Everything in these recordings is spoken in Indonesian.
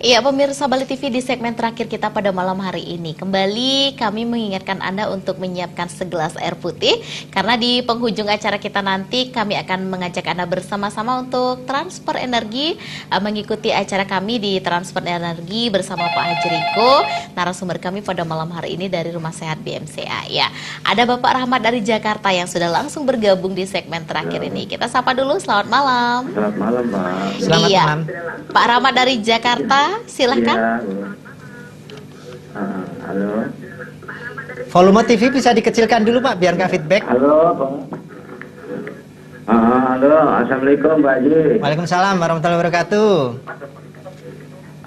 Iya, pemirsa Bali TV, di segmen terakhir kita pada malam hari ini kembali kami mengingatkan Anda untuk menyiapkan segelas air putih karena di penghujung acara kita nanti kami akan mengajak Anda bersama-sama untuk transfer energi, mengikuti acara kami di transfer energi bersama Pak Haji Riko, narasumber kami pada malam hari ini dari Rumah Sehat BMCA. Ya, ada Bapak Rahmat dari Jakarta yang sudah langsung bergabung di segmen terakhir ini. Kita sapa dulu, selamat malam. Selamat malam, Pak. Selamat malam. Pak Rahmat dari Jakarta, silahkan. Iya. Halo. Volume TV bisa dikecilkan dulu Pak, biar nggak feedback. Halo, Pak. Halo, Assalamualaikum, Pak Haji. Waalaikumsalam warahmatullahi wabarakatuh.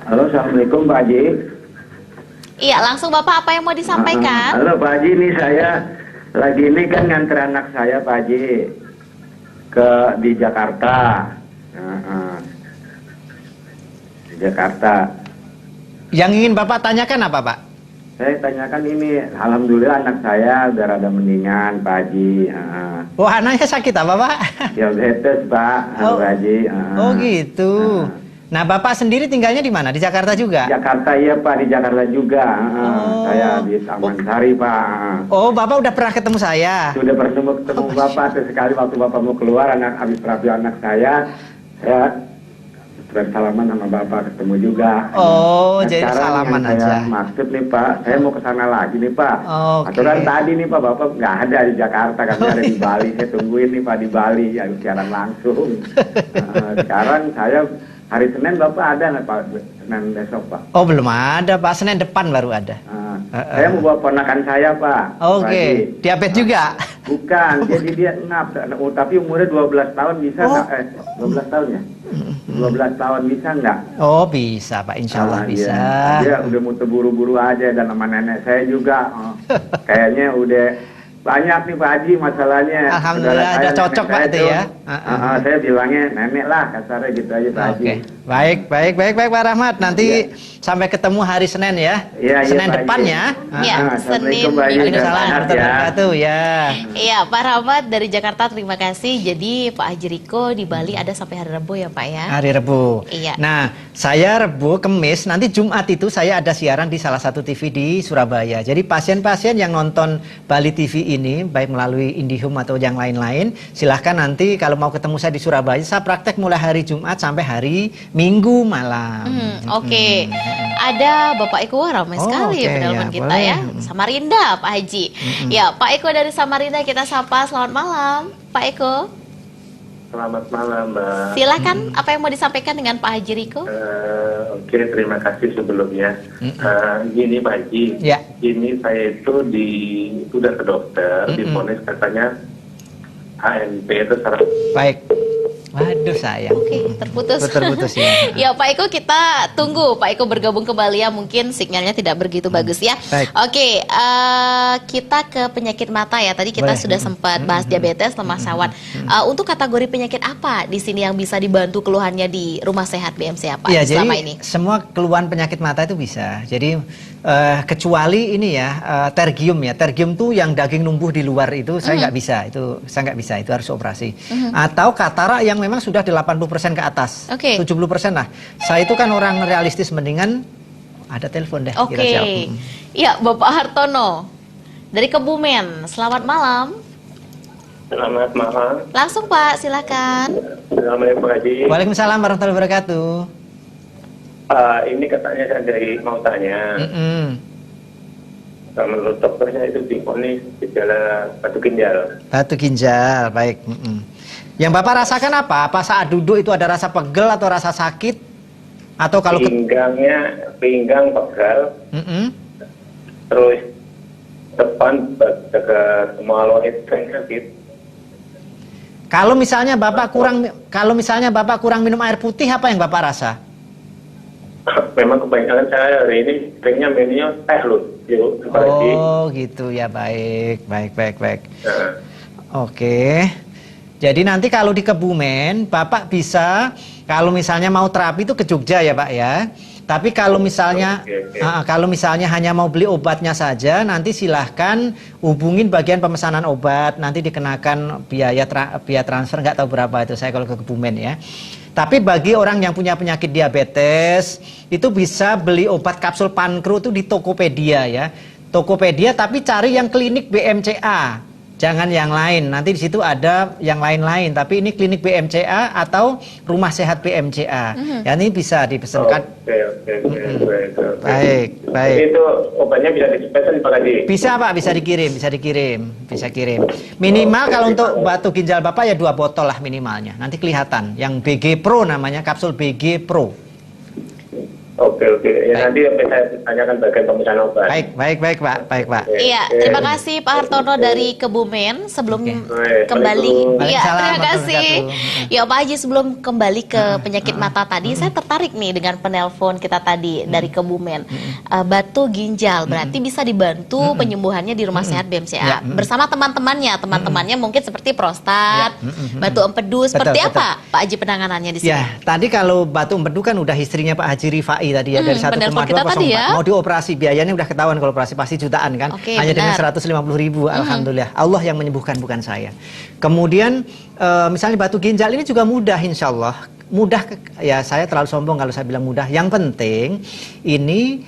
Halo, Assalamualaikum, Pak Haji. Iya, langsung Bapak apa yang mau disampaikan? Halo, Pak Haji, ini saya lagi ini kan nganter anak saya, Pak Haji, di Jakarta. Di Jakarta. Yang ingin Bapak tanyakan apa Pak? Saya tanyakan ini, alhamdulillah anak saya udah rada mendingan, Pak Haji. Oh, anaknya sakit apa Pak? Diabetes, Pak, Oh. Pak Haji. Oh gitu. Nah Bapak sendiri tinggalnya di mana? Di Jakarta juga? Jakarta, iya Pak, di Jakarta juga. Oh. Saya di Taman Sari, Pak. Oh, Bapak udah pernah ketemu saya? Sudah ketemu Bapak sekali waktu Bapak mau keluar, habis terapi anak saya bersalaman sama Bapak, ketemu juga. Oh, Nah, jadi sekarang salaman yang aja. saya maksud nih Pak, saya mau ke sana lagi nih Pak. Oke. Aturan tadi nih Pak, Bapak nggak ada di Jakarta, kami ada di Bali. Saya tungguin nih Pak di Bali, yang siaran langsung. Sekarang saya hari Senin Bapak ada nggak Pak? Senin besok Pak? Oh belum ada Pak, Senin depan baru ada. Saya mau bawa ponakan saya Pak. Oke, diabetes juga? Bukan, jadi dia ngap, tapi umurnya 12 tahun bisa nggak? 12 tahun ya? 12 tahun bisa nggak? Oh bisa Pak, insya Allah bisa. Dia udah mau buru-buru aja, dan sama nenek saya juga. Kayaknya udah banyak nih Pak Haji masalahnya. Alhamdulillah, Saudara udah saya, cocok nenek Pak saya itu tuh, ya. saya bilangnya nenek lah, kasarnya gitu aja Pak Haji. Oke, baik Pak Rahmat. Nanti sampai ketemu hari Senin ya. Iya, Senin Pak depan Haji. ya. Iya, Assalamualaikum, Senin Pak Haji. minggu Waalaikumsalam depan. warahmatullahi wabarakatuh ya. Iya, Pak Rahmat dari Jakarta, terima kasih. Jadi Pak Haji Riko di Bali ada sampai hari Rabu ya Pak ya? Hari Rebu. Iya. Nah, saya Rebu, Kemis, nanti Jumat itu saya ada siaran di salah satu TV di Surabaya. Jadi pasien-pasien yang nonton Bali TV ini, baik melalui IndiHome atau yang lain-lain, silahkan nanti kalau mau ketemu saya di Surabaya, saya praktek mulai hari Jumat sampai hari Minggu malam. Oke. Ada Bapak Eko, ramai sekali oke, penelpon ya, kita boleh. ya. Samarinda, Pak Haji. Ya, Pak Eko dari Samarinda kita sapa. Selamat malam, Pak Eko. Selamat malam, Mbak. Silakan, apa yang mau disampaikan dengan Pak Haji Riko? Oke, terima kasih sebelumnya. Gini Pak Haji, Ya. ini saya itu udah ke dokter, divonis katanya HNP itu saraf. Baik. Waduh sayang. Oke, terputus. Terputus ya. Ya Pak Eko, kita tunggu Pak Eko bergabung kembali ya. Mungkin sinyalnya tidak begitu bagus ya. Baik. Oke, kita ke penyakit mata ya. Tadi kita Boleh. sudah sempat bahas diabetes, lemah syawat. Untuk kategori penyakit apa di sini yang bisa dibantu keluhannya di Rumah Sehat BMCA Pak Iya, selama jadi ini? semua keluhan penyakit mata itu bisa. Jadi kecuali ini ya, tergium ya. Tergium tuh yang daging numbuh di luar itu saya nggak bisa. Itu saya nggak bisa. Itu harus operasi. Atau katarak yang memang sudah 80% ke atas. Oke. 70% lah. Saya itu kan orang realistis, mendingan ada telepon deh. Oke. Kira-kira. Ya, Bapak Hartono dari Kebumen. Selamat malam. Selamat malam. Langsung Pak, silakan. Assalamualaikum Pak Haji. Waalaikumsalam warahmatullahi wabarakatuh. Ini katanya saya mau tanya, menurut dokternya itu divonis gejala batu ginjal. Batu ginjal, baik. Yang Bapak rasakan apa? Apa saat duduk itu ada rasa pegel atau rasa sakit? Atau kalau Pinggang pegal, terus depan dekat maloid sakit. kalau misalnya Bapak kurang minum air putih, apa yang Bapak rasa? Memang kebanyakan saya hari ini seringnya minumnya teh loh, yuk. Oh, gitu ya, baik. Oke. Jadi nanti kalau di Kebumen, Bapak bisa, kalau misalnya mau terapi itu ke Jogja ya Pak ya. Tapi kalau misalnya kalau misalnya hanya mau beli obatnya saja, nanti silahkan hubungin bagian pemesanan obat, nanti dikenakan biaya transfer, nggak tahu berapa itu saya kalau ke Kebumen ya. Tapi bagi orang yang punya penyakit diabetes, itu bisa beli obat kapsul Pankro itu di Tokopedia ya. Tokopedia, tapi cari yang klinik BMCA. Jangan yang lain. Nanti di situ ada yang lain-lain. Tapi ini klinik BMCA atau rumah sehat BMCA. Ya, ini bisa dipesankan. Oke. Baik. Itu obatnya bisa dipesan Pak Haji? Bisa Pak, bisa kirim. Minimal kalau untuk batu ginjal Bapak ya 2 botol lah minimalnya. Nanti kelihatan. Yang BG Pro namanya, kapsul BG Pro. Oke. Ya, nanti saya tanyakan bagian pemesanan obat. Baik Pak. Iya, terima kasih Pak Hartono dari Kebumen. Sebelum Oke. kembali, iya Waalaikumsalam terima kasih. warahmatullahi Ya Pak Haji, sebelum kembali ke penyakit mata tadi, saya tertarik nih dengan penelpon kita tadi dari Kebumen. Batu ginjal berarti bisa dibantu penyembuhannya di rumah sehat BMCA bersama teman-temannya mungkin seperti prostat, batu empedu, seperti Betul. apa Pak Haji penanganannya di sini? Ya, tadi kalau batu empedu kan udah istrinya Pak Haji Rifai tadi ya, dari penelpon kita tadi 1,204. ya. Mau dioperasi, biayanya udah ketahuan kalau operasi pasti jutaan kan. Oke, hanya dengan benar. 150.000, alhamdulillah. Allah yang menyembuhkan, bukan saya. Kemudian misalnya batu ginjal ini juga mudah, insya Allah. Ya saya terlalu sombong kalau saya bilang mudah. Yang penting ini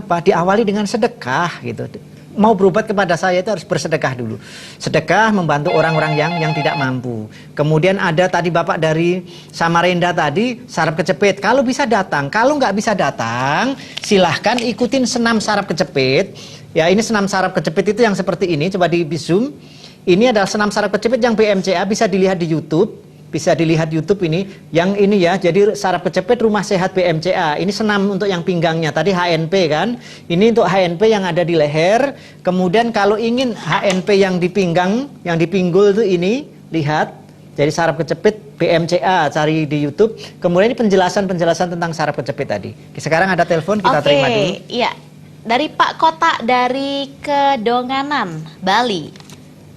diawali dengan sedekah gitu. Mau berobat kepada saya itu harus bersedekah dulu. Sedekah membantu orang-orang yang tidak mampu. Kemudian ada tadi Bapak dari Samarinda tadi, saraf kecepit. Kalau bisa datang, kalau nggak bisa datang, silahkan ikutin senam saraf kecepit. Ya, ini senam saraf kecepit itu yang seperti ini. Coba di zoom. Ini adalah senam saraf kecepit yang BMCA, bisa dilihat di YouTube. Bisa dilihat YouTube ini, yang ini ya, jadi saraf kecepit rumah sehat BMCA. Ini senam untuk yang pinggangnya, tadi HNP kan. Ini untuk HNP yang ada di leher. Kemudian kalau ingin HNP yang di pinggang, yang di pinggul itu ini, lihat. Jadi saraf kecepit BMCA, cari di YouTube. Kemudian ini penjelasan tentang saraf kecepit tadi. Sekarang ada telepon, kita terima dulu. Iya. Dari Pak Kota dari Kedonganan, Bali.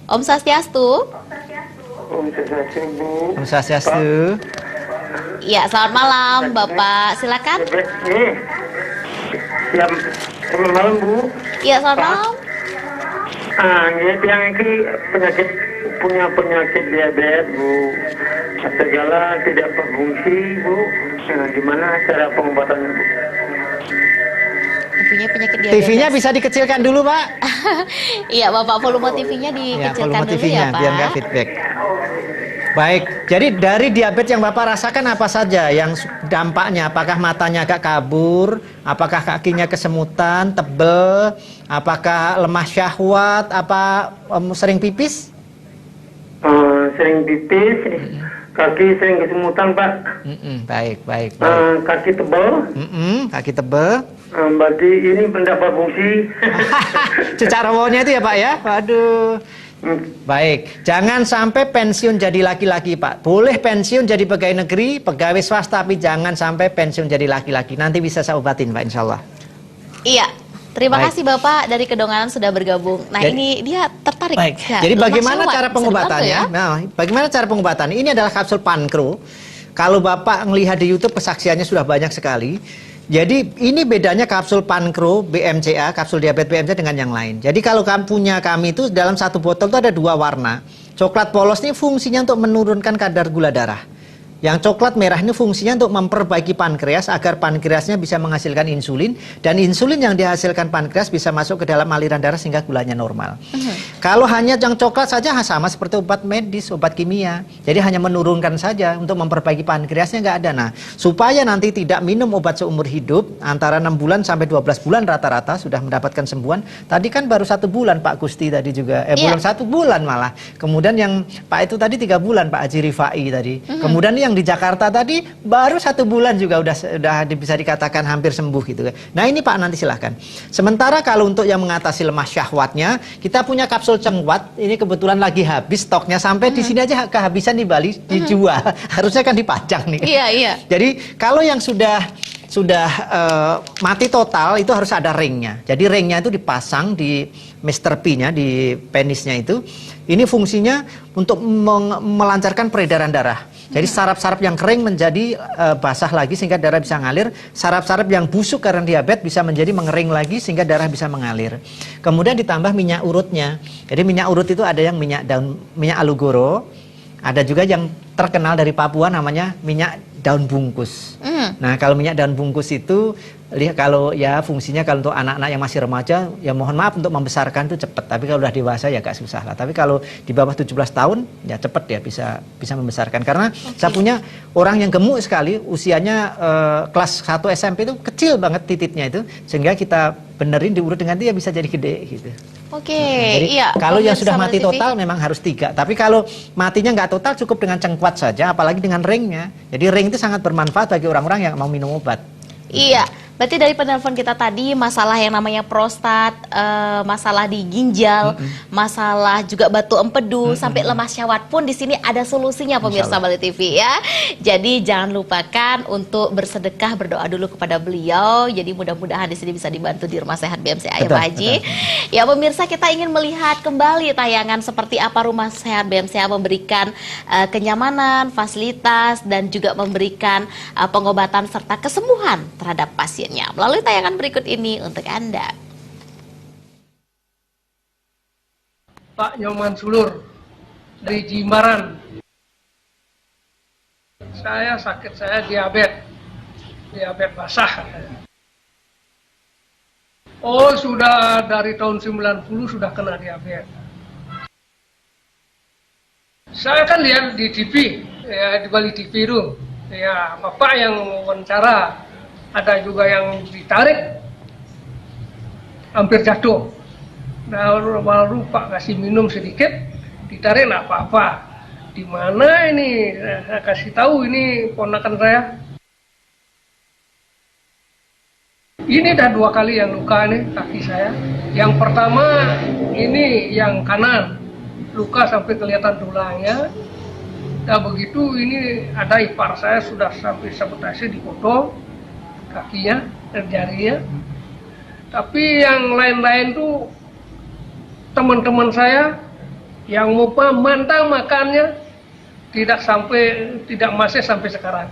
Om Swastiastu. Om Swastiastu, Bu. Om Swastiastu. Iya, selamat malam Bapak. Silakan. Selamat malam, Bu. Iya, selamat malam. Yang ini punya penyakit diabetes, Bu. Segala tidak berfungsi, Bu. Gimana cara pengobatannya, Bu? Punya penyakit diabetes. TV-nya bisa dikecilkan dulu, Pak. Iya, Bapak, volume TV-nya Ya, dikecilkan volume dulu TV-nya ya, Pak. biar nggak feedback. Baik, jadi dari diabetes yang Bapak rasakan apa saja yang dampaknya? Apakah matanya agak kabur? Apakah kakinya kesemutan, tebel? Apakah lemah syahwat? Apa sering pipis? Sering pipis, kaki sering kesemutan, Pak. Baik. Kaki tebal, Kaki tebel. berarti ini pendapat fungsi. Cecak rawonya itu ya, Pak ya? Waduh. Baik, jangan sampai pensiun jadi laki-laki, Pak. Boleh pensiun jadi pegawai negeri, pegawai swasta, tapi jangan sampai pensiun jadi laki-laki. Nanti bisa saya obatin, Pak, insya Allah. Iya. Terima Baik. kasih Bapak dari Kedonganan sudah bergabung. Nah, ini dia tertarik. Baik. Ya, Jadi lemah bagaimana syahwat, cara bisa pengobatannya? dibantu ya? Nah, bagaimana cara pengobatan? Ini adalah kapsul Pankro. Kalau Bapak melihat di YouTube, kesaksiannya sudah banyak sekali. Jadi ini bedanya kapsul Pankro BMCA, kapsul diabetes BMCA dengan yang lain. Jadi kalau kamu punya kami itu dalam satu botol itu ada 2 warna. Coklat polos ini fungsinya untuk menurunkan kadar gula darah. Yang coklat merah ini fungsinya untuk memperbaiki pankreas agar pankreasnya bisa menghasilkan insulin, dan insulin yang dihasilkan pankreas bisa masuk ke dalam aliran darah sehingga gulanya normal. Kalau hanya yang coklat saja sama seperti obat medis, obat kimia. Jadi hanya menurunkan saja, untuk memperbaiki pankreasnya nggak ada. Nah, supaya nanti tidak minum obat seumur hidup, antara 6 bulan sampai 12 bulan rata-rata sudah mendapatkan sembuhan. Tadi kan baru 1 bulan Pak Gusti tadi juga, belum 1 bulan malah. Kemudian yang Pak itu tadi 3 bulan Pak Haji Rifai tadi. Kemudian yang di Jakarta tadi baru 1 bulan juga udah bisa dikatakan hampir sembuh gitu. Nah ini Pak, nanti silahkan. Sementara kalau untuk yang mengatasi lemah syahwatnya, kita punya kapsul cengwat. Ini kebetulan lagi habis stoknya, sampai di sini aja kehabisan di Bali dijual. Harusnya kan dipajang nih. Iya. Jadi kalau yang sudah mati total itu harus ada ringnya. Jadi ringnya itu dipasang di Mr. P-nya, di penisnya itu. Ini fungsinya untuk melancarkan peredaran darah. Jadi saraf-saraf yang kering menjadi basah lagi sehingga darah bisa mengalir. Saraf-saraf yang busuk karena diabetes bisa menjadi mengering lagi sehingga darah bisa mengalir. Kemudian ditambah minyak urutnya. Jadi minyak urut itu ada yang minyak alugoro, ada juga yang terkenal dari Papua namanya minyak daun bungkus. Nah, kalau minyak daun bungkus itu lihat, kalau ya fungsinya kalau untuk anak-anak yang masih remaja ya mohon maaf untuk membesarkan itu cepat, tapi kalau udah dewasa ya agak susah lah. Tapi kalau di bawah 17 tahun ya cepat ya bisa membesarkan, karena saya punya orang yang gemuk sekali, usianya kelas 1 SMP itu kecil banget titiknya itu, sehingga kita benerin diurut dengan itu ya bisa jadi gede gitu. Oke, Jadi iya. kalau yang sudah pemirsa mati Balai TV. total memang harus 3. Tapi kalau matinya nggak total cukup dengan cengkuat saja, apalagi dengan ringnya. Jadi ring itu sangat bermanfaat bagi orang-orang yang mau minum obat. Iya, berarti dari penelpon kita tadi masalah yang namanya prostat, masalah di ginjal, masalah juga batu empedu, sampai lemas syahwat pun di sini ada solusinya pemirsa Balai TV ya. Jadi jangan lupakan untuk bersedekah, berdoa dulu kepada beliau. Jadi mudah-mudahan di sini bisa dibantu di Rumah Sehat BMCA ya Pak Haji. Ya pemirsa, kita ingin melihat kembali tayangan seperti apa Rumah Sehat BMCA memberikan kenyamanan, fasilitas, dan juga memberikan pengobatan serta kesembuhan terhadap pasiennya melalui tayangan berikut ini untuk Anda. Pak Nyoman Sulur dari Jimbaran. Saya diabetes basah. Oh, sudah dari tahun 90 sudah kena diabetes. Saya kan lihat di TV, ya di Bali TV itu, ya Bapak yang wawancara. Ada juga yang ditarik hampir jatuh. Nah, baru Pak kasih minum sedikit, ditarik nggak apa-apa. Di mana ini? Saya kasih tahu ini ponakan saya. Ini dah 2 kali yang luka nih kaki saya. Yang pertama ini yang kanan, luka sampai kelihatan tulangnya. Nah begitu ini ada ipar saya sudah sampai sabotase dipotong kakinya dan jarinya. Tapi yang lain-lain tuh teman-teman saya yang mau mantang makannya tidak masih sampai sekarang.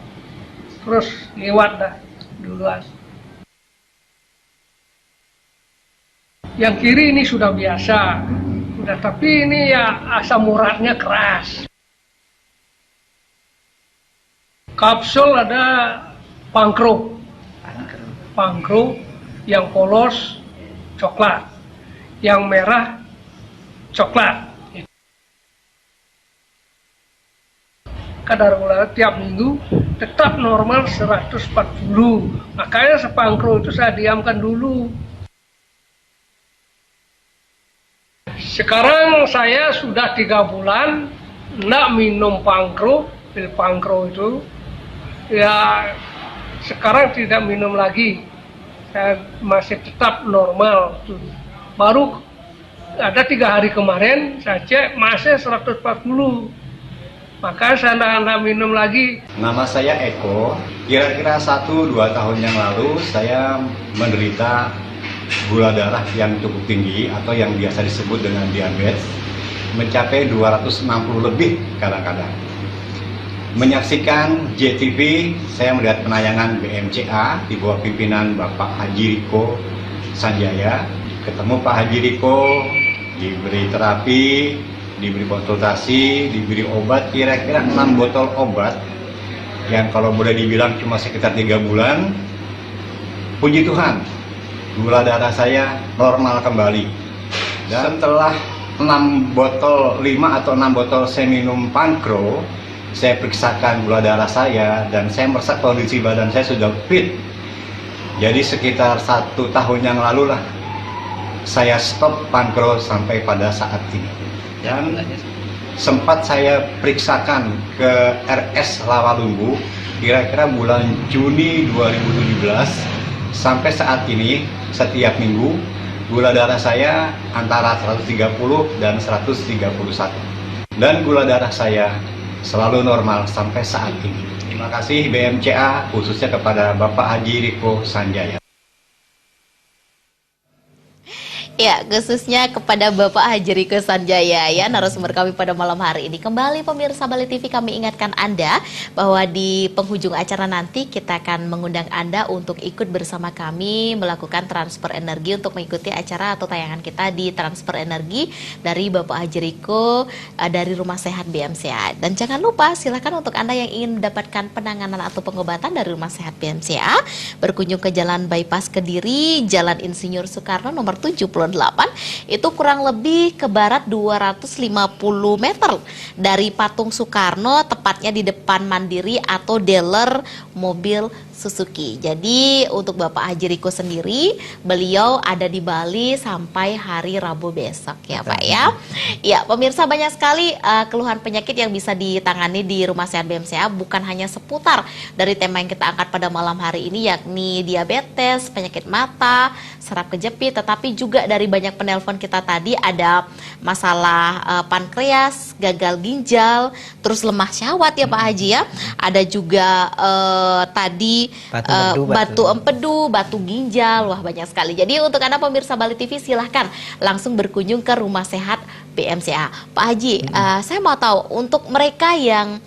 Terus lewat dah duluan. Yang kiri ini sudah biasa. Sudah, tapi ini ya asam uratnya keras. Kapsul ada pangkro yang polos coklat, yang merah coklat. Kadar gula tiap minggu tetap normal 140. Makanya sepangkro itu saya diamkan dulu. Sekarang saya sudah 3 bulan enggak minum pil pangkro itu. Ya sekarang tidak minum lagi, saya masih tetap normal. Baru ada 3 hari kemarin saya cek masih 140, maka saya tidak minum lagi. Nama saya Eko. Kira-kira 1-2 tahun yang lalu saya menderita gula darah yang cukup tinggi atau yang biasa disebut dengan diabetes, mencapai 260 lebih kadang-kadang. Menyaksikan JTV, saya melihat penayangan BMCA di bawah pimpinan Bapak Haji Riko Sanjaya. Ketemu Pak Haji Riko, diberi terapi, diberi konsultasi, diberi obat, kira-kira 6 botol obat yang kalau boleh dibilang cuma sekitar 3 bulan. Puji Tuhan, gula darah saya normal kembali. Dan setelah 5 atau 6 botol saya minum Pangkro, saya periksakan gula darah saya dan saya merasa kondisi badan saya sudah fit. Jadi sekitar 1 tahun yang lalu lah saya stop Pangkro sampai pada saat ini. Dan sempat saya periksakan ke RS Lawalumbu kira-kira bulan Juni 2017. Sampai saat ini setiap minggu gula darah saya antara 130 dan 131. Dan gula darah saya selalu normal sampai saat ini. Terima kasih BMCA, khususnya kepada Bapak Haji Riko Sanjaya. Ya, khususnya kepada Bapak Haji Riko Sanjaya ya, narasumber kami pada malam hari ini. Kembali pemirsa Bali TV, kami ingatkan Anda bahwa di penghujung acara nanti kita akan mengundang Anda untuk ikut bersama kami melakukan transfer energi untuk mengikuti acara atau tayangan kita di transfer energi dari Bapak Haji Riko dari Rumah Sehat BMCA. Dan jangan lupa silakan untuk Anda yang ingin mendapatkan penanganan atau pengobatan dari Rumah Sehat BMCA, berkunjung ke Jalan Bypass Kediri, Jalan Insinyur Soekarno nomor 78, itu kurang lebih ke barat 250 meter dari Patung Soekarno, tepatnya di depan Mandiri atau dealer mobil Suzuki. Jadi untuk Bapak Haji Riko sendiri, beliau ada di Bali sampai hari Rabu besok ya Pak ya. Ya pemirsa, banyak sekali keluhan penyakit yang bisa ditangani di Rumah Sehat BMCA, bukan hanya seputar dari tema yang kita angkat pada malam hari ini, yakni diabetes, penyakit mata, saraf kejepit, tetapi juga dari banyak penelpon kita tadi ada masalah pankreas, gagal ginjal, terus lemah syahwat ya Pak Haji ya. Ada juga tadi batu empedu, batu ginjal, wah banyak sekali. Jadi untuk Anda pemirsa Bali TV, silahkan langsung berkunjung ke Rumah Sehat BMCA. Pak Haji, saya mau tahu untuk mereka yang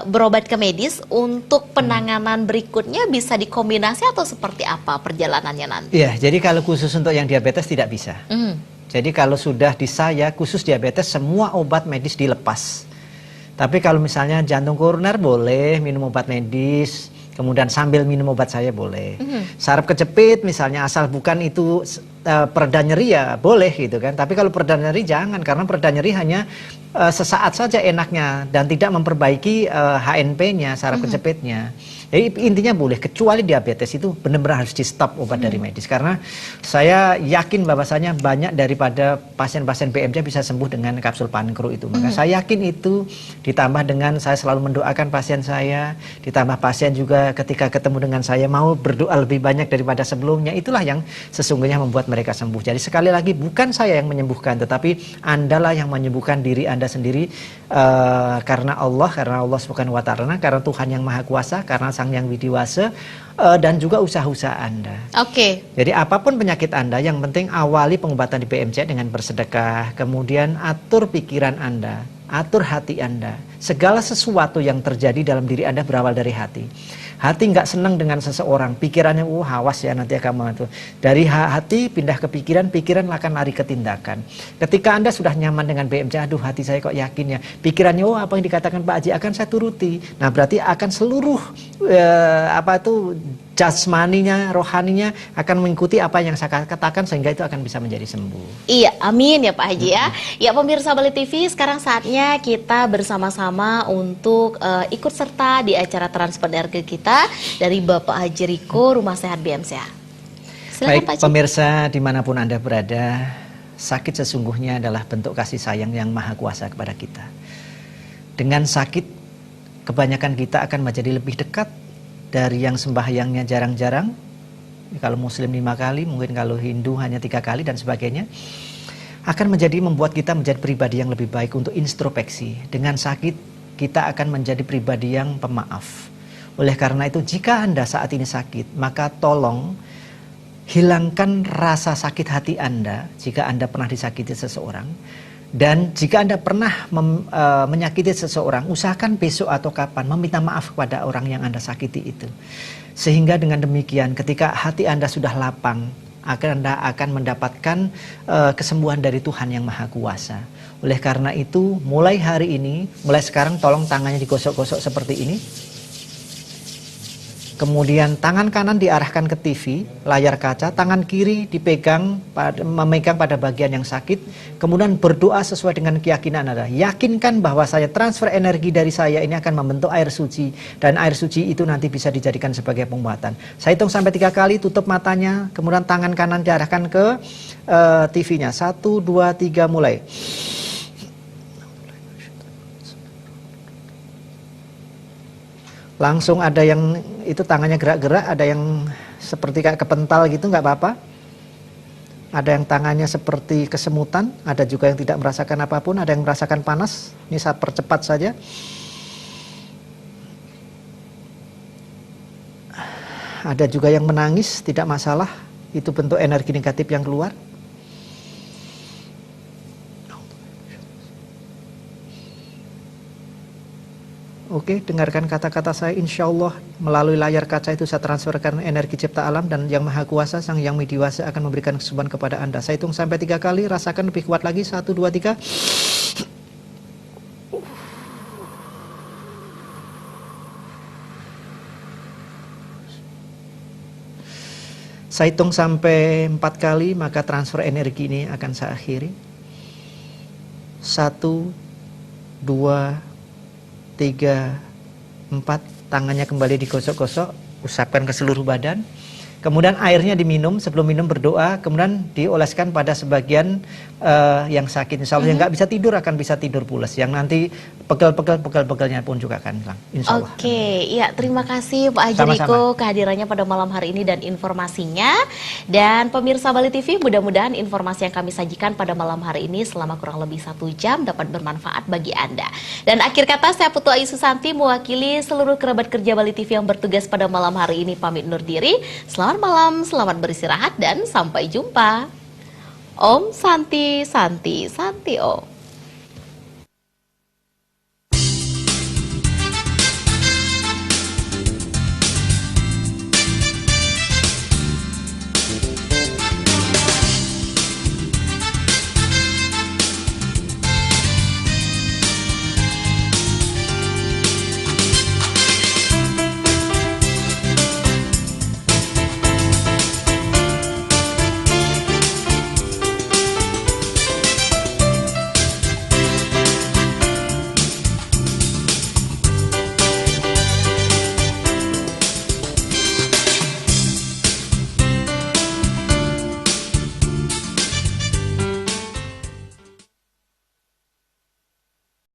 berobat ke medis, untuk penanganan berikutnya bisa dikombinasi atau seperti apa perjalanannya nanti? Iya, jadi kalau khusus untuk yang diabetes tidak bisa. Jadi kalau sudah di saya khusus diabetes, semua obat medis dilepas. Tapi kalau misalnya jantung koroner boleh minum obat medis, kemudian sambil minum obat saya boleh. Saraf kejepit misalnya, asal bukan itu pereda nyeri ya boleh gitu kan. Tapi kalau pereda nyeri jangan, karena pereda nyeri hanya sesaat saja enaknya dan tidak memperbaiki HNP-nya, saraf kejepitnya. Jadi intinya boleh, kecuali diabetes itu benar-benar harus di stop obat dari medis. Karena saya yakin bahwasanya banyak daripada pasien-pasien BMC bisa sembuh dengan kapsul pankru itu. Maka saya yakin itu, ditambah dengan saya selalu mendoakan pasien saya, ditambah pasien juga ketika ketemu dengan saya mau berdoa lebih banyak daripada sebelumnya. Itulah yang sesungguhnya membuat mereka sembuh. Jadi sekali lagi bukan saya yang menyembuhkan, tetapi Andalah yang menyembuhkan diri Anda sendiri, karena Allah Subhanahu wa Ta'ala, karena Tuhan yang Maha Kuasa, karena Sang Yang Widiwasa, dan juga usaha-usaha Anda. Oke. Jadi apapun penyakit Anda, yang penting awali pengobatan di BMC dengan bersedekah, kemudian atur pikiran Anda, atur hati Anda. Segala sesuatu yang terjadi dalam diri Anda berawal dari hati. Hati nggak senang dengan seseorang, pikirannya awas ya nanti akan itu. Dari hati pindah ke pikiran, pikiran akan lari ke tindakan. Ketika Anda sudah nyaman dengan BMC, aduh hati saya kok yakin ya, pikirannya apa yang dikatakan Pak Haji akan saya turuti. Nah berarti akan seluruh jasmaninya, rohaninya akan mengikuti apa yang saya katakan, sehingga itu akan bisa menjadi sembuh. Iya, amin ya Pak Haji ya. Ya pemirsa Bali TV, sekarang saatnya kita bersama-sama untuk ikut serta di acara transfer energi kita dari Bapak Haji Riko, Rumah Sehat BMCA. Silakan Baik, Pak Haji. pemirsa dimanapun Anda berada, sakit sesungguhnya adalah bentuk kasih sayang yang Maha Kuasa kepada kita. Dengan sakit, kebanyakan kita akan menjadi lebih dekat dari yang sembahyangnya jarang-jarang. Kalau Muslim 5 kali, mungkin kalau Hindu hanya 3 kali dan sebagainya. Akan membuat kita menjadi pribadi yang lebih baik untuk introspeksi. Dengan sakit, kita akan menjadi pribadi yang pemaaf. Oleh karena itu, jika Anda saat ini sakit, maka tolong hilangkan rasa sakit hati Anda jika Anda pernah disakiti seseorang. Dan jika Anda pernah menyakiti seseorang, usahakan besok atau kapan meminta maaf kepada orang yang Anda sakiti itu. Sehingga dengan demikian ketika hati Anda sudah lapang, Anda akan mendapatkan kesembuhan dari Tuhan yang Maha Kuasa. Oleh karena itu, mulai hari ini, mulai sekarang tolong tangannya digosok-gosok seperti ini. Kemudian tangan kanan diarahkan ke TV, layar kaca, tangan kiri memegang pada bagian yang sakit. Kemudian berdoa sesuai dengan keyakinan Anda. Yakinkan bahwa saya transfer energi dari saya ini akan membentuk air suci. Dan air suci itu nanti bisa dijadikan sebagai pengobatan. Saya hitung sampai 3 kali, tutup matanya. Kemudian tangan kanan diarahkan ke TV-nya. 1, 2, 3, mulai. Langsung ada yang itu tangannya gerak-gerak, ada yang seperti kayak kepental gitu, nggak apa-apa. Ada yang tangannya seperti kesemutan, ada juga yang tidak merasakan apapun, ada yang merasakan panas. Ini saya percepat saja. Ada juga yang menangis, tidak masalah. itu bentuk energi negatif yang keluar. Oke, dengarkan kata-kata saya. Insya Allah melalui layar kaca itu saya transferkan energi cipta alam, dan Yang Maha Kuasa, Sang Yang Widiwasa akan memberikan kesembuhan kepada Anda. Saya hitung sampai 3 kali, rasakan lebih kuat lagi. 1, 2, 3. Saya hitung sampai 4 kali, maka transfer energi ini akan saya akhiri. 1, 2, 3, 4, tangannya kembali digosok-gosok, usapkan ke seluruh badan. Kemudian airnya diminum, sebelum minum berdoa, kemudian dioleskan pada sebagian yang sakit. Insya Allah yang nggak bisa tidur akan bisa tidur pulas. Yang nanti pegel-pegelnya pun juga akan hilang. Insya Allah. Oke, ya terima kasih Pak Haji Riko kehadirannya pada malam hari ini dan informasinya. Dan pemirsa Bali TV, mudah-mudahan informasi yang kami sajikan pada malam hari ini selama kurang lebih 1 jam dapat bermanfaat bagi Anda. Dan akhir kata, saya Putu Ayu Susanti mewakili seluruh kerabat kerja Bali TV yang bertugas pada malam hari ini pamit undur diri. Selamat malam, selamat beristirahat dan sampai jumpa. Om Santi Santi Santi Om.